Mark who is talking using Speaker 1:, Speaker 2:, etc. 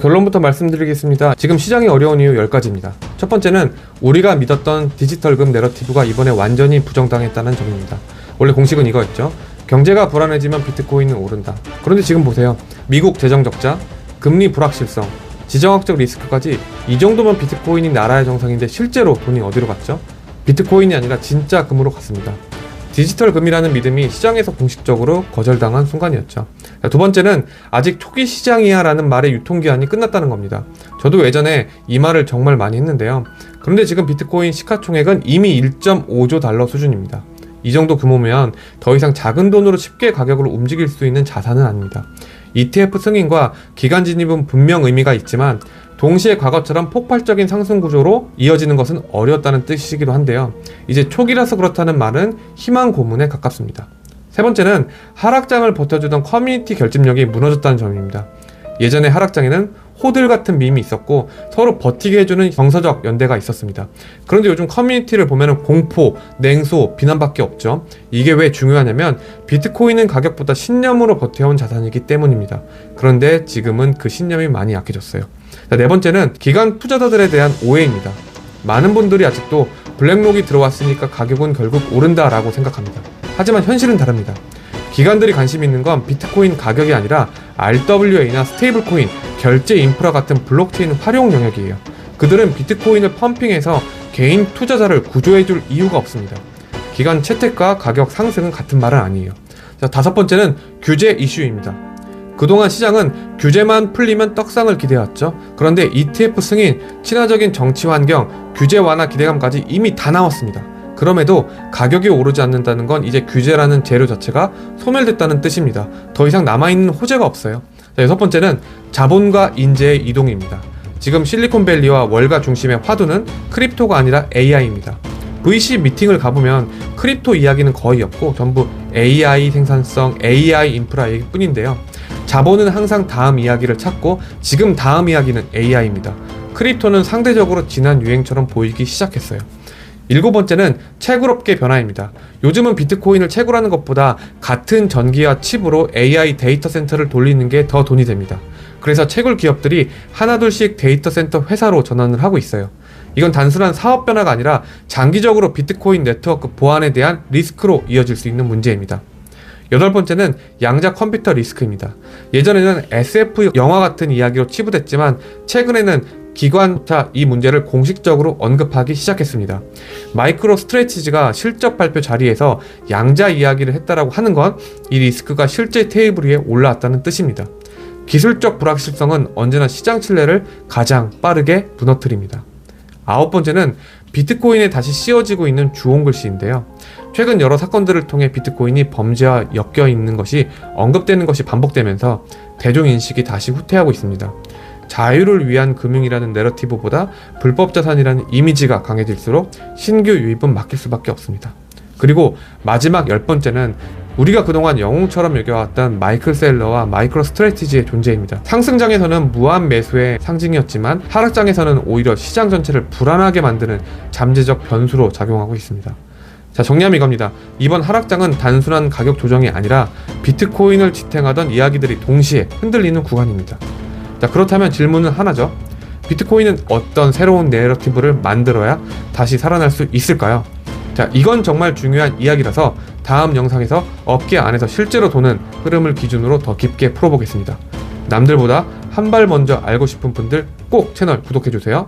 Speaker 1: 결론부터 말씀드리겠습니다. 지금 시장이 어려운 이유 10가지입니다. 첫 번째는 우리가 믿었던 디지털금 내러티브가 이번에 완전히 부정당했다는 점입니다. 원래 공식은 이거였죠. 경제가 불안해지면 비트코인은 오른다. 그런데 지금 보세요. 미국 재정 적자, 금리 불확실성, 지정학적 리스크까지 이 정도면 비트코인이 나라의 정상인데 실제로 돈이 어디로 갔죠? 비트코인이 아니라 진짜 금으로 갔습니다. 디지털 금이라는 믿음이 시장에서 공식적으로 거절당한 순간이었죠. 두 번째는 아직 초기 시장이야 라는 말의 유통기한이 끝났다는 겁니다. 저도 예전에 이 말을 정말 많이 했는데요. 그런데 지금 비트코인 시가총액은 이미 1.5조 달러 수준입니다. 이 정도 규모면 더 이상 작은 돈으로 쉽게 가격을 움직일 수 있는 자산은 아닙니다. ETF 승인과 기간 진입은 분명 의미가 있지만 동시에 과거처럼 폭발적인 상승 구조로 이어지는 것은 어려웠다는 뜻이기도 한데요. 이제 초기라서 그렇다는 말은 희망 고문에 가깝습니다. 세 번째는 하락장을 버텨주던 커뮤니티 결집력이 무너졌다는 점입니다. 예전에 하락장에는 호들 같은 밈이 있었고 서로 버티게 해주는 정서적 연대가 있었습니다. 그런데 요즘 커뮤니티를 보면 공포, 냉소, 비난밖에 없죠. 이게 왜 중요하냐면 비트코인은 가격보다 신념으로 버텨온 자산이기 때문입니다. 그런데 지금은 그 신념이 많이 약해졌어요. 네 번째는 기관 투자자들에 대한 오해입니다. 많은 분들이 아직도 블랙록이 들어왔으니까 가격은 결국 오른다라고 생각합니다. 하지만 현실은 다릅니다. 기관들이 관심 있는 건 비트코인 가격이 아니라 RWA나 스테이블코인, 결제 인프라 같은 블록체인 활용 영역이에요. 그들은 비트코인을 펌핑해서 개인 투자자를 구조해줄 이유가 없습니다. 기관 채택과 가격 상승은 같은 말은 아니에요. 자, 다섯 번째는 규제 이슈입니다. 그동안 시장은 규제만 풀리면 떡상을 기대해왔죠. 그런데 ETF 승인, 친화적인 정치 환경, 규제 완화 기대감까지 이미 다 나왔습니다. 그럼에도 가격이 오르지 않는다는 건 이제 규제라는 재료 자체가 소멸됐다는 뜻입니다. 더 이상 남아있는 호재가 없어요. 자, 여섯 번째는 자본과 인재의 이동입니다. 지금 실리콘밸리와 월가 중심의 화두는 크립토가 아니라 AI입니다. VC 미팅을 가보면 크립토 이야기는 거의 없고 전부 AI 생산성, AI 인프라 얘기뿐인데요. 자본은 항상 다음 이야기를 찾고 지금 다음 이야기는 AI입니다. 크립토는 상대적으로 지난 유행처럼 보이기 시작했어요. 일곱 번째는 채굴업계 변화입니다. 요즘은 비트코인을 채굴하는 것보다 같은 전기와 칩으로 AI 데이터 센터를 돌리는 게 더 돈이 됩니다. 그래서 채굴 기업들이 하나둘씩 데이터 센터 회사로 전환을 하고 있어요. 이건 단순한 사업 변화가 아니라 장기적으로 비트코인 네트워크 보안에 대한 리스크로 이어질 수 있는 문제입니다. 여덟 번째는 양자 컴퓨터 리스크입니다. 예전에는 SF 영화 같은 이야기로 치부됐지만 최근에는 기관차 이 문제를 공식적으로 언급하기 시작했습니다. 마이크로 스트레치즈가 실적 발표 자리에서 양자 이야기를 했다라고 하는 건 이 리스크가 실제 테이블 위에 올라왔다는 뜻입니다. 기술적 불확실성은 언제나 시장 신뢰를 가장 빠르게 무너뜨립니다. 아홉 번째는 비트코인에 다시 씌워지고 있는 주홍 글씨인데요. 최근 여러 사건들을 통해 비트코인이 범죄와 엮여 있는 것이 언급되는 것이 반복되면서 대중인식이 다시 후퇴하고 있습니다. 자유를 위한 금융이라는 내러티브보다 불법 자산이라는 이미지가 강해질수록 신규 유입은 막힐 수밖에 없습니다. 그리고 마지막 10번째는 우리가 그동안 영웅처럼 여겨왔던 마이클 셀러와 마이크로 스트래티지의 존재입니다. 상승장에서는 무한 매수의 상징이었지만 하락장에서는 오히려 시장 전체를 불안하게 만드는 잠재적 변수로 작용하고 있습니다. 자, 정리하면 이겁니다. 이번 하락장은 단순한 가격 조정이 아니라 비트코인을 지탱하던 이야기들이 동시에 흔들리는 구간입니다. 자, 그렇다면 질문은 하나죠. 비트코인은 어떤 새로운 내러티브를 만들어야 다시 살아날 수 있을까요? 자, 이건 정말 중요한 이야기라서 다음 영상에서 업계 안에서 실제로 도는 흐름을 기준으로 더 깊게 풀어보겠습니다. 남들보다 한 발 먼저 알고 싶은 분들 꼭 채널 구독해주세요.